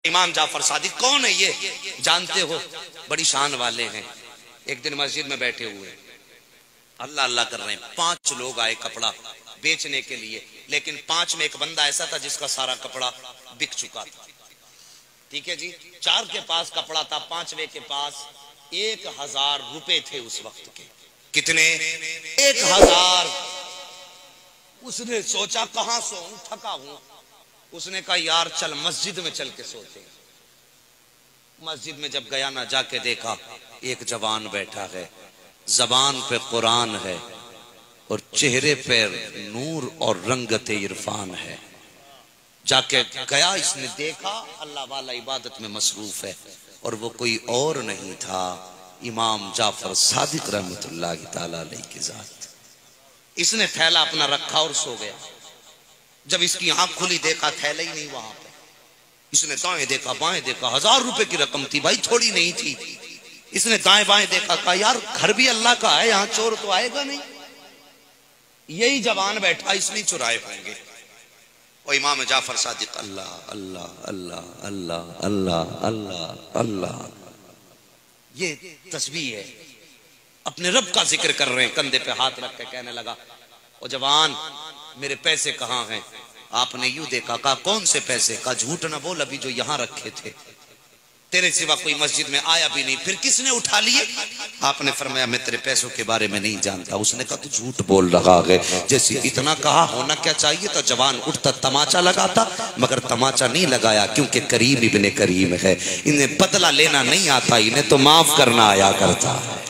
इमाम जाफर सादिक कौन है ये जानते हो? बड़ी शान वाले हैं। एक दिन मस्जिद में बैठे हुए अल्लाह अल्लाह कर रहे हैं, 5 लोग आए कपड़ा बेचने के लिए, लेकिन 5 में एक बंदा ऐसा था जिसका सारा कपड़ा बिक चुका था। ठीक है जी, 4 के पास कपड़ा था, 5वें के पास 1000 रुपए थे उस वक्त के। कितने? 1000। उसने सोचा कहां सोऊं, थका हूं। उसने कहा यार चल मस्जिद में चल के सोते हैं। मस्जिद में जब गया ना, जाके देखा एक जवान बैठा है, जबान पे कुरान है और चेहरे पे नूर और रंगत इरफान है। जाके गया, इसने देखा अल्लाह वाला इबादत में मसरूफ है, और वो कोई और नहीं था, इमाम जाफर सादिक रहमतुल्लाह ताला अलैहि की जात। इसने थैला अपना रखा और सो गया। जब इसकी आंख खुली देखा थैला ही नहीं वहां पे। इसने दाएं देखा बाएं देखा, 1000 रुपए की रकम थी भाई, थोड़ी नहीं थी। इसने दाएं बाएं देखा, कहा यार घर भी अल्लाह का है, यहां चोर तो आएगा नहीं। यही जवान बैठा, इसलिए चुराए होंगे। और इमाम जाफर सादिक अल्लाह अल्लाह अल्लाह अल्लाह अल्लाह अल्लाह अल्लाह, ये तस्बीह है। अपने रब का जिक्र कर रहे हैं, कंधे पे हाथ रख के कहने लगा ओ जवान मेरे पैसे कहाँ हैं? आपने यूं देखा, कहा कौन से पैसे? कहा झूठ ना बोल, अभी जो यहां रखे थे, तेरे सिवा कोई मस्जिद में आया भी नहीं, फिर किसने उठा लिए? आपने फरमाया मैं तेरे पैसों के बारे में नहीं जानता। उसने कहा तू झूठ बोल रहा है। जैसे इतना कहा, होना क्या चाहिए था, जवान उठता तमाचा लगाता, मगर तमाचा नहीं लगाया, क्योंकि करीम इब्ने करीम है, इन्हें बदला लेना नहीं आता, इन्हें तो माफ करना आया करता है।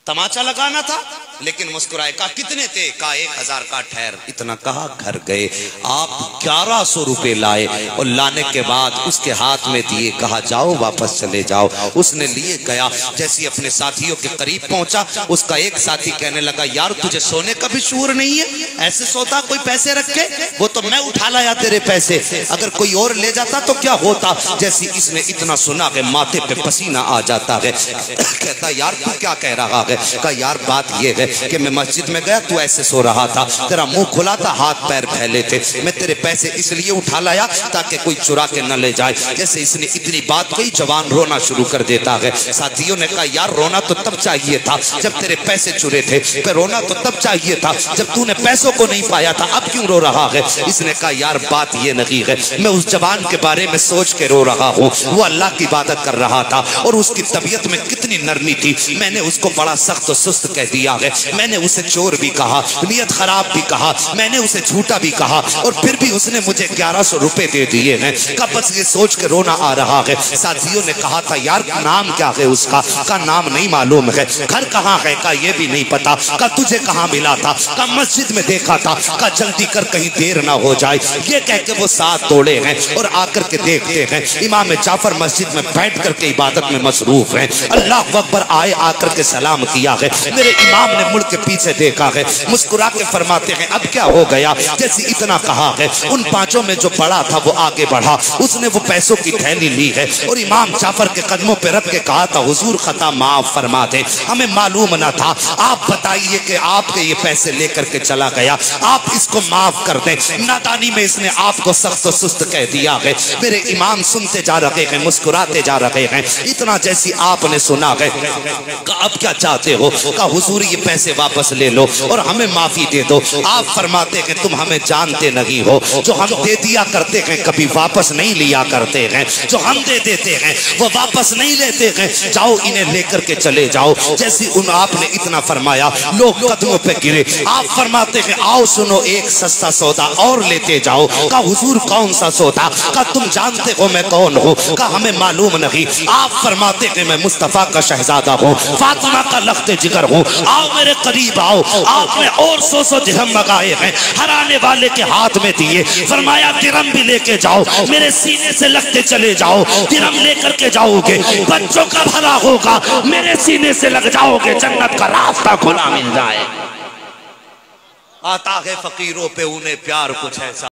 तमाचा लगाना था लेकिन मुस्कुराए। कहा कितने थे? कहा 1000 का। ठहर, इतना कहा, घर गए। आप 1100 रुपए लाए और लाने के बाद उसके हाथ में दिए, कहा जाओ वापस चले जाओ। उसने लिए गया, जैसे अपने साथियों के करीब पहुंचा, उसका एक साथी कहने लगा यार तुझे सोने का भी शूर नहीं है, ऐसे सोता कोई पैसे रख के? वो तो मैं उठा लाया तेरे पैसे, अगर कोई और ले जाता तो क्या होता? जैसे इसने इतना सुना कि माथे पे पसीना आ जाता है। कहता यार तू क्या कह रहा है? कहा यार बात ये है कि मैं मस्जिद में गया, तू ऐसे सो रहा था, तेरा मुंह खुला था, हाथ पैर फैले थे, मैं तेरे पैसे इसलिए उठा लाया ताकि कोई चुरा के न ले जाए। जैसे इसने इतनी बात कही, जवान रोना शुरू कर देता है। साथियों ने कहा यार रोना तो तब चाहिए था जब तेरे पैसे चुरे थे, रोना तो तब चाहिए था जब तूने पैसों को नहीं पाया था, अब क्यों रो रहा है? इसने कहा यार बात ये नहीं है, मैं उस जवान के बारे में सोच के रो रहा हूँ। वो अल्लाह की इबादत कर रहा था और उसकी तबीयत में कितनी नरमी थी, मैंने उसको बड़ा सख्त और सुस्त कह दिया है। मैंने उसे चोर भी कहा, नियत खराब भी कहा, मैंने उसे झूठा भी कहा, और फिर भी उसने मुझे 1100 रुपए दे दिए हैं। कब बस ये सोच के रोना आ रहा है। साथियों ने कहा था यार नाम क्या है उसका? का नाम नहीं मालूम है। घर कहाँ है? का ये भी नहीं पता। का तुझे कहाँ मिला था? का मस्जिद में देखा था। का जल्दी कर कहीं देर ना हो जाए। ये कह के वो साथ दौड़े हैं और आकर के देखते हैं इमाम जाफर मस्जिद में बैठ करके इबादत में मसरूफ है। अल्लाह अकबर आए, आकर के सलाम किया है। मेरे इमाम ने मुड़ के पीछे देखा है, मुस्कुरा के फरमाते हैं अब क्या हो गया? जैसे इतना कहा है, उन 5 में जो बड़ा था वो आगे बढ़ा, उसने वो पैसों की थैली ली है और इमाम जाफर के कदमों पे रख के कहा था हुजूर खता माफ फरमा दे, हमें मालूम ना था, आप बताइए कि आपके ये पैसे लेकर के चला गया, आप इसको माफ कर दें। नादानी में इसने आपको सख्त और सुस्त कह दिया है। मेरे इमाम सुनते जा रहे हैं, मुस्कुराते जा रहे हैं। इतना जैसी आपने सुना है, अब क्या चाहते हो? का हुजूर ये पैसे वापस ले लो और हमें माफी दे दो। आप फरमाते हैं तुम हमें जानते नहीं हो, जो हम दे दिया करते हैं कभी वापस नहीं लिया करते हैं, जो हम दे देते हैं वो वापस नहीं लेते हैं, जाओ इन्हें लेकर के चले जाओ। जैसे उन आपने इतना फरमाया, लोग कदमों पे गिरे। आप फरमाते हैं आओ सुनो एक सस्ता सौदा और लेते जाओ। का हुजूर कौन सा सौदा? का तुम जानते हो मैं कौन हूँ? का हमें मालूम नहीं। आप फरमाते हैं मैं मुस्तफा का शहजादा हूँ, फातिमा का लख्ते जिगर हूँ, आओ मेरे करीब आओ। आपने और 100 दिरहम मंगाए हैं, हराने वाले के हाथ में दिए, फरमाया दिरहम भी लेके जाओ, मेरे सीने से लगते चले जाओ, दिरहम लेकर के जाओगे, बच्चों का भला होगा, मेरे सीने से लग जाओगे, जन्नत का रास्ता खुला मिल जाए। आता है फकीरों पे उन्हें प्यार कुछ ऐसा।